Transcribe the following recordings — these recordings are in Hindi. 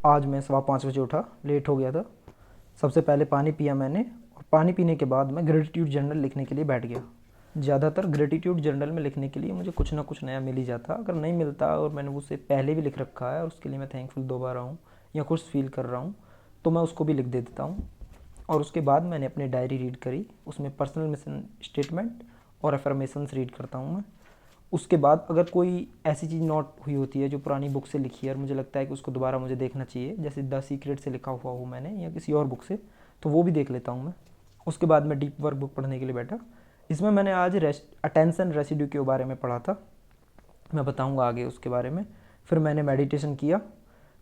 आज मैं 5:15 बजे उठा, लेट हो गया था। सबसे पहले पानी पिया मैंने और पानी पीने के बाद मैं ग्रेटिट्यूड जर्नल लिखने के लिए बैठ गया। ज़्यादातर ग्रेटिट्यूड जर्नल में लिखने के लिए मुझे कुछ ना कुछ नया मिल ही जाता। अगर नहीं मिलता और मैंने उसे पहले भी लिख रखा है और उसके लिए मैं थैंकफुल दोबारा हूँ या खुश फील कर रहा हूँ, तो मैं उसको भी लिख दे देता हूँ। और उसके बाद मैंने अपनी डायरी रीड करी, उसमें पर्सनल मिशन स्टेटमेंट और अफर्मेशंस रीड करता हूँ मैं। उसके बाद अगर कोई ऐसी चीज़ नोट हुई होती है जो पुरानी बुक से लिखी है और मुझे लगता है कि उसको दोबारा मुझे देखना चाहिए, जैसे द सीक्रेट से लिखा हुआ हो मैंने या किसी और बुक से, तो वो भी देख लेता हूँ मैं। उसके बाद मैं डीप वर्क बुक पढ़ने के लिए बैठा। इसमें मैंने आज अटेंशन रेसिड्यू के बारे में पढ़ा था, मैं बताऊँगा आगे उसके बारे में। फिर मैंने मेडिटेशन किया।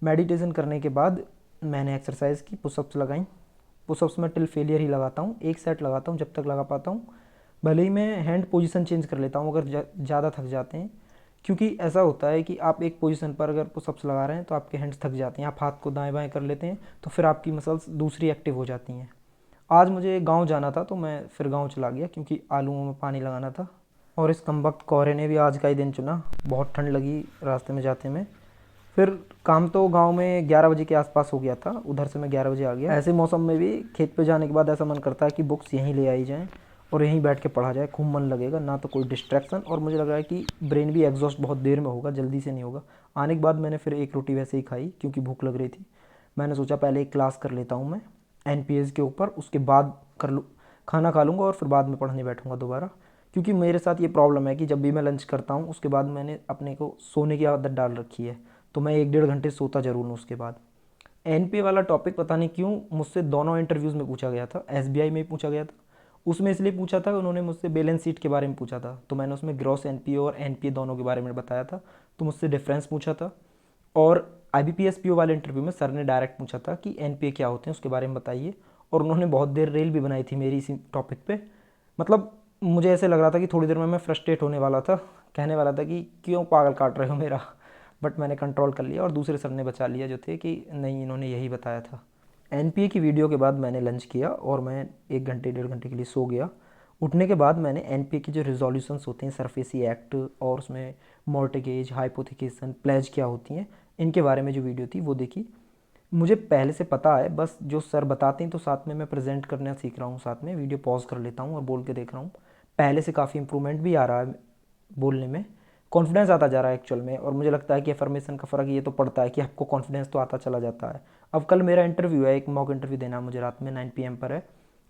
मेडिटेशन करने के बाद मैंने एक्सरसाइज की, पुशअप्स लगाई। पुशअप्स में टिल फेलियर ही लगाता हूँ, एक सेट लगाता हूँ जब तक लगा पाता हूँ। भले ही मैं हैंड पोजीशन चेंज कर लेता हूँ अगर ज़्यादा थक जाते हैं, क्योंकि ऐसा होता है कि आप एक पोजीशन पर अगर पुशअप्स लगा रहे हैं तो आपके हैंड्स थक जाते हैं, आप हाथ को दाएं बाएं कर लेते हैं तो फिर आपकी मसल्स दूसरी एक्टिव हो जाती हैं। आज मुझे गांव जाना था तो मैं फिर गांव चला गया क्योंकि आलूओं में पानी लगाना था। और इस कमबख्त कोहरे ने भी आज का ही दिन चुना, बहुत ठंड लगी रास्ते में जाते में। फिर काम तो गांव में 11 बजे के आसपास हो गया था, उधर से मैं 11 बजे आ गया। ऐसे मौसम में भी खेत पे जाने के बाद ऐसा मन करता है कि बुक्स यहीं ले आई जाएं और यहीं बैठ के पढ़ा जाए, खूब मन लगेगा, ना तो कोई डिस्ट्रैक्शन, और मुझे लग रहा है कि ब्रेन भी एग्जॉस्ट बहुत देर में होगा, जल्दी से नहीं होगा। आने के बाद मैंने फिर एक रोटी वैसे ही खाई क्योंकि भूख लग रही थी। मैंने सोचा पहले एक क्लास कर लेता हूँ मैं एनपीएस के ऊपर, उसके बाद कर लूँ, खाना खा लूँगा और फिर बाद में पढ़ने बैठूँगा दोबारा। क्योंकि मेरे साथ ये प्रॉब्लम है कि जब भी मैं लंच करता हूँ उसके बाद मैंने अपने को सोने की आदत डाल रखी है, तो मैं 1-1.5 घंटे सोता ज़रूर हूँ उसके बाद। एनपीए वाला टॉपिक पता नहीं क्यों मुझसे दोनों इंटरव्यूज़ में पूछा गया था, एसबीआई में भी पूछा गया था। उसमें इसलिए पूछा था, उन्होंने मुझसे बैलेंस शीट के बारे में पूछा था, तो मैंने उसमें ग्रॉस एनपीए और एनपीए दोनों के बारे में बताया था, तो मुझसे डिफरेंस पूछा था। और आईबीपीएस पीओ वाले इंटरव्यू में सर ने डायरेक्ट पूछा था कि एनपीए क्या होते हैं उसके बारे में बताइए, और उन्होंने बहुत देर रेल भी बनाई थी मेरी इसी टॉपिक पे। मतलब मुझे ऐसे लग रहा था कि थोड़ी देर में मैं फ्रस्ट्रेट होने वाला था, कहने वाला था कि क्यों पागल काट रहे हो मेरा, बट मैंने कंट्रोल कर लिया और दूसरे सर ने बचा लिया जो थे कि नहीं, इन्होंने यही बताया था। एनपीए की वीडियो के बाद मैंने लंच किया और मैं 1-1.5 घंटे के लिए सो गया। उठने के बाद मैंने एनपीए के जो रिजोल्यूशंस होते हैं, सरफेसी एक्ट और उसमें मॉर्टगेज, हाइपोथिकेशन, प्लेज क्या होती हैं, इनके बारे में जो वीडियो थी वो देखी। मुझे पहले से पता है, बस जो सर बताते हैं तो साथ में मैं प्रेजेंट करना सीख रहा हूँ, साथ में वीडियो पॉज कर लेता हूँ और बोल के देख रहा हूँ। पहले से काफ़ी इंप्रूवमेंट भी आ रहा है बोलने में, कॉन्फिडेंस आता जा रहा है एक्चुअल में। और मुझे लगता है कि अफर्मेशन का फ़र्क ये तो पड़ता है कि आपको कॉन्फिडेंस तो आता चला जाता है। अब कल मेरा इंटरव्यू है, एक मॉक इंटरव्यू देना है मुझे, रात में 9 PM पर है।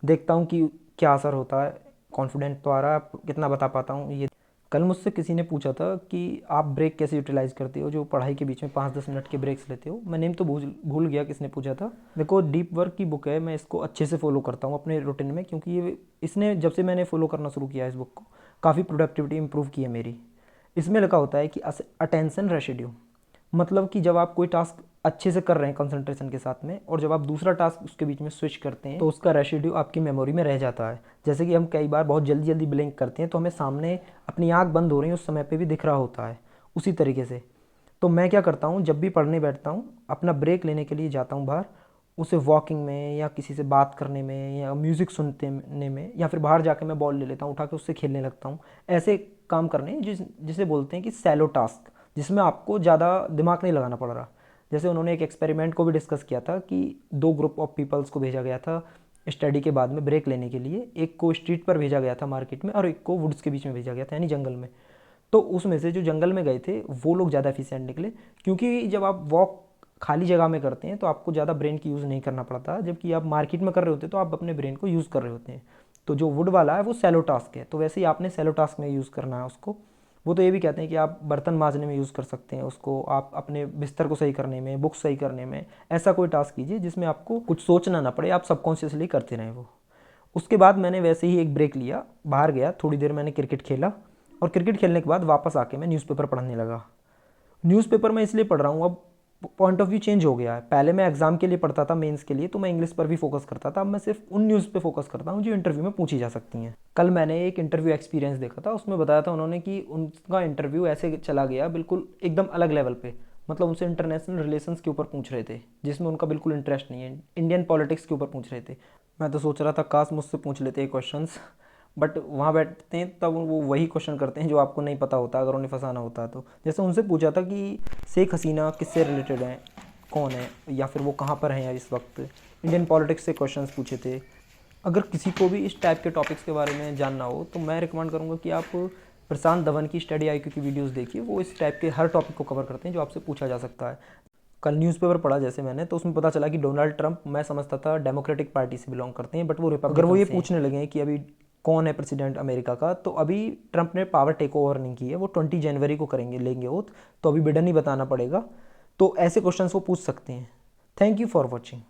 देखता हूँ कि क्या असर होता है, कॉन्फिडेंट तो आ रहा है, कितना बता पाता हूँ ये। कल मुझसे किसी ने पूछा था कि आप ब्रेक कैसे यूटिलाइज़ करते हो, जो पढ़ाई के बीच में 5-10 मिनट के ब्रेक्स लेते हो। मैं नेम तो भूल गया किसने पूछा था। देखो, डीप वर्क की बुक है, मैं इसको अच्छे से फॉलो करता हूँ अपने रूटीन में, क्योंकि ये इसने जब से मैंने फॉलो करना शुरू किया है इस बुक को, काफ़ी प्रोडक्टिविटी इंप्रूव की है मेरी। इसमें लिखा होता है कि अटेंशन रेशिड्यू, मतलब कि जब आप कोई टास्क अच्छे से कर रहे हैं कंसंट्रेशन के साथ में, और जब आप दूसरा टास्क उसके बीच में स्विच करते हैं तो उसका रेशिड्यू आपकी मेमोरी में रह जाता है। जैसे कि हम कई बार बहुत जल्दी जल्दी ब्लिंक करते हैं तो हमें सामने अपनी आंख बंद हो रही है उस समय पे भी दिख रहा होता है, उसी तरीके से। तो मैं क्या करता हूँ, जब भी पढ़ने बैठता हूँ, अपना ब्रेक लेने के लिए जाता हूँ बाहर, उसे वॉकिंग में या किसी से बात करने में या म्यूज़िक सुनने में, या फिर बाहर जाके मैं बॉल ले लेता हूँ उठा के, उससे खेलने लगता हूँ। ऐसे काम करने जिसे बोलते हैं कि सैलो टास्क, जिसमें आपको ज़्यादा दिमाग नहीं लगाना पड़ रहा। जैसे उन्होंने एक एक्सपेरिमेंट को भी डिस्कस किया था कि 2 ग्रुप ऑफ पीपल्स को भेजा गया था स्टडी के बाद में ब्रेक लेने के लिए। एक को स्ट्रीट पर भेजा गया था मार्केट में, और एक को वुड्स के बीच में भेजा गया था, यानी जंगल में। तो उसमें से जो जंगल में गए थे वो लोग ज़्यादा एफिशिएंट निकले, क्योंकि जब आप वॉक खाली जगह में करते हैं तो आपको ज़्यादा ब्रेन की यूज़ नहीं करना पड़ता, जबकि आप मार्केट में कर रहे होते हैं तो आप अपने ब्रेन को यूज़ कर रहे होते हैं। तो जो वुड वाला है वो सैलो टास्क है, तो वैसे ही आपने सैलो टास्क में यूज़ करना है उसको। वो तो ये भी कहते हैं कि आप बर्तन मांजने में यूज़ कर सकते हैं उसको, आप अपने बिस्तर को सही करने में, बुक सही करने में, ऐसा कोई टास्क कीजिए जिसमें आपको कुछ सोचना ना पड़े, आप सबकॉन्शियसली करते रहें वो। उसके बाद मैंने वैसे ही एक ब्रेक लिया, बाहर गया, थोड़ी देर मैंने क्रिकेट खेला, और क्रिकेट खेलने के बाद वापस आके मैं न्यूज़पेपर पढ़ने लगा। न्यूज़पेपर मैं इसलिए पढ़ रहा हूँ, अब पॉइंट ऑफ व्यू चेंज हो गया है। पहले मैं एग्जाम के लिए पढ़ता था, मेंस के लिए, तो मैं इंग्लिश पर भी फोकस करता था। अब मैं सिर्फ उन न्यूज़ पे फोकस करता हूँ जो इंटरव्यू में पूछी जा सकती हैं। कल मैंने एक इंटरव्यू एक्सपीरियंस देखा था, उसमें बताया था उन्होंने कि उनका इंटरव्यू ऐसे चला गया बिल्कुल एकदम अलग लेवल पे। मतलब उनसे इंटरनेशनल रिलेशंस के ऊपर पूछ रहे थे, जिसमें उनका बिल्कुल इंटरेस्ट नहीं है, इंडियन पॉलिटिक्स के ऊपर पूछ रहे थे। मैं तो सोच रहा था काश मुझसे पूछ लेते ये क्वेश्चंस, बट वहाँ बैठते हैं तब वो वही क्वेश्चन करते हैं जो आपको नहीं पता होता, अगर उन्हें फंसाना होता है तो। जैसे उनसे पूछा था कि शेख हसीना किससे रिलेटेड हैं, कौन है या फिर वो कहाँ पर हैं इस वक्त, इंडियन पॉलिटिक्स से क्वेश्चंस पूछे थे। अगर किसी को भी इस टाइप के टॉपिक्स के बारे में जानना हो तो मैं रिकमेंड करूँगा कि आप प्रशांत धवन की स्टडी IQ की वीडियोस देखिए, वो इस टाइप के हर टॉपिक को कवर करते हैं जो आपसे पूछा जा सकता है। कल न्यूज़पेपर पढ़ा जैसे मैंने, तो उसमें पता चला कि डोनाल्ड ट्रंप, मैं समझता था डेमोक्रेटिक पार्टी से बिलोंग करते हैं, बट वो रिपब्लिकन। अगर वो ये पूछने लगे हैं कि अभी कौन है प्रेसिडेंट अमेरिका का, तो अभी ट्रंप ने पावर टेक ओवर नहीं की है, वो 20 जनवरी को करेंगे, लेंगे ओथ, तो अभी बिडेन ही बताना पड़ेगा। तो ऐसे क्वेश्चंस वो पूछ सकते हैं। Thank you for watching.